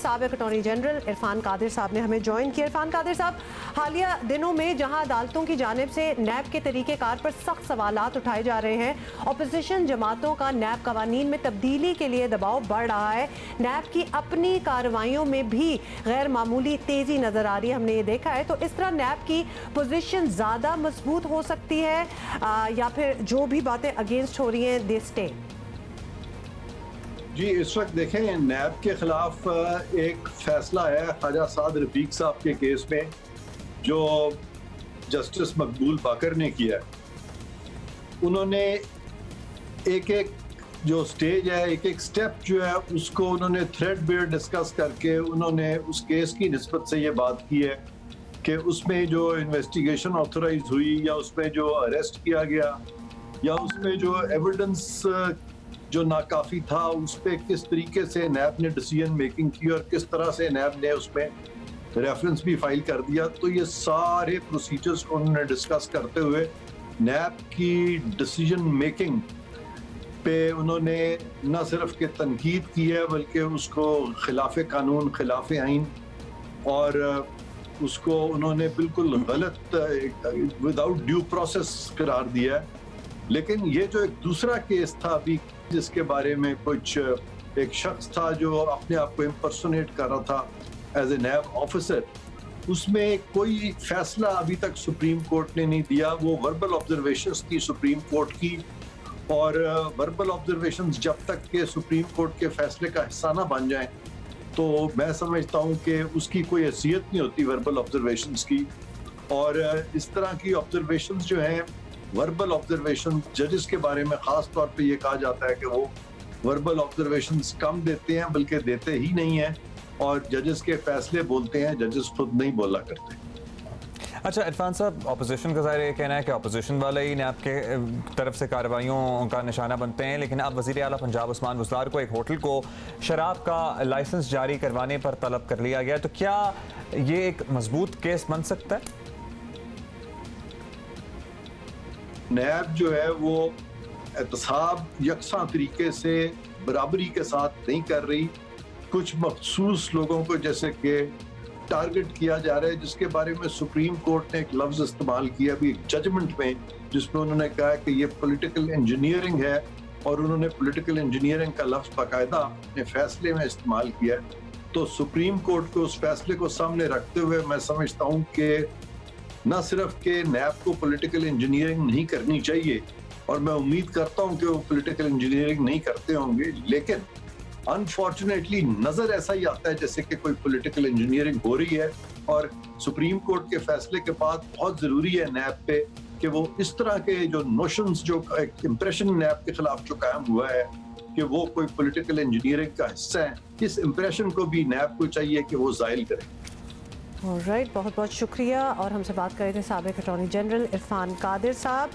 साबिक attorney general Irfan Qadir साहब ने हमें ज्वाइन किया। इरफान कादिर साहब, हालिया दिनों में जहां अदालतों की जानिब से नैब के तरीक़ेकार पर सख्त सवालात उठाए जा रहे हैं, अपोजिशन जमातों का नैब कवानीन में तब्दीली के लिए दबाव बढ़ रहा है, नैब की अपनी कार्रवाइयों में भी गैर मामूली तेज़ी नज़र आ रही है, हमने ये देखा है। तो इस तरह नैब की पोजीशन ज़्यादा मजबूत हो सकती है या फिर जो भी बातें अगेंस्ट हो रही हैं दे स्टे? जी, इस वक्त देखें, नैब के खिलाफ एक फैसला है ख्वाजा साद रफीक साहब के केस में जो जस्टिस मकबूल बाकर ने किया है। उन्होंने एक एक जो स्टेज है, एक एक स्टेप जो है, उसको उन्होंने थ्रेडबेयर डिस्कस करके उन्होंने उस केस की निस्बत से ये बात की है कि उसमें जो इन्वेस्टिगेशन ऑथराइज हुई या उसमें जो अरेस्ट किया गया या उसमें जो एविडेंस जो नाकाफ़ी था उस पर किस तरीके से नैब ने डिसीजन मेकिंग की और किस तरह से नैब ने उसमें रेफरेंस भी फाइल कर दिया। तो ये सारे प्रोसीजर्स को उन्होंने डिस्कस करते हुए नैब की डिसीजन मेकिंग पे उन्होंने न सिर्फ के तनकीद की है बल्कि उसको खिलाफ कानून, खिलाफ आइन और उसको उन्होंने बिल्कुल गलत विदाउट ड्यू प्रोसेस करार दिया है। लेकिन ये जो एक दूसरा केस था अभी जिसके बारे में कुछ एक शख्स था जो अपने आप को इम्पर्सोनेट कर रहा था एज ए नैब ऑफिसर, उसमें कोई फैसला अभी तक सुप्रीम कोर्ट ने नहीं दिया। वो वर्बल ऑब्जर्वेशंस थी सुप्रीम कोर्ट की, और वर्बल ऑब्जर्वेशंस जब तक के सुप्रीम कोर्ट के फैसले का हिस्सा ना बन जाएं तो मैं समझता हूं कि उसकी कोई हैसियत नहीं होती वर्बल ऑब्जर्वेशंस की। और इस तरह की ऑब्जर्वेशंस जो हैं, वर्बल ऑब्जर्वेशन जजेस के बारे में ख़ास तौर पे ये कहा जाता है कि वो वर्बल ऑब्जर्वेशंस कम देते हैं, बल्कि देते ही नहीं हैं, और जजेस के फैसले बोलते हैं, जजेस खुद नहीं बोला करते। अच्छा इरफान साहब, अपोजिशन का ज़ाहिर ये कहना है कि अपोजिशन वाले ही नैब के तरफ से कार्रवाइयों का निशाना बनते हैं, लेकिन अब वज़ीर आला पंजाब उस्मान बुज़दार को एक होटल को शराब का लाइसेंस जारी करवाने पर तलब कर लिया गया। तो क्या ये एक मजबूत केस बन सकता है? नैब जो है वो एहतसाब यकसा तरीके से बराबरी के साथ नहीं कर रही। कुछ मखसूस लोगों को जैसे कि टारगेट किया जा रहा है, जिसके बारे में सुप्रीम कोर्ट ने एक लफ्ज़ इस्तेमाल किया अभी जजमेंट में, जिसमें उन्होंने कहा कि ये पॉलिटिकल इंजीनियरिंग है, और उन्होंने पॉलिटिकल इंजीनियरिंग का लफ्ज़ बाकायदा अपने फैसले में इस्तेमाल किया है। तो सुप्रीम कोर्ट को उस फैसले को सामने रखते हुए मैं समझता हूँ कि न सिर्फ के नैब को पॉलिटिकल इंजीनियरिंग नहीं करनी चाहिए, और मैं उम्मीद करता हूं कि वो पॉलिटिकल इंजीनियरिंग नहीं करते होंगे, लेकिन अनफॉर्चुनेटली नजर ऐसा ही आता है जैसे कि कोई पॉलिटिकल इंजीनियरिंग हो रही है। और सुप्रीम कोर्ट के फैसले के बाद बहुत जरूरी है नैब पे कि वो इस तरह के जो नोशंस, जो एक इंप्रेशन नैब के खिलाफ जो कायम हुआ है कि वो कोई पॉलिटिकल इंजीनियरिंग का हिस्सा है, इस इंप्रेशन को भी नैब को चाहिए कि वो ज़ाइल करें। ऑलराइट, बहुत बहुत शुक्रिया। और हमसे बात कर रहे थे साबिक अटॉर्नी जनरल इरफान कादिर साहब।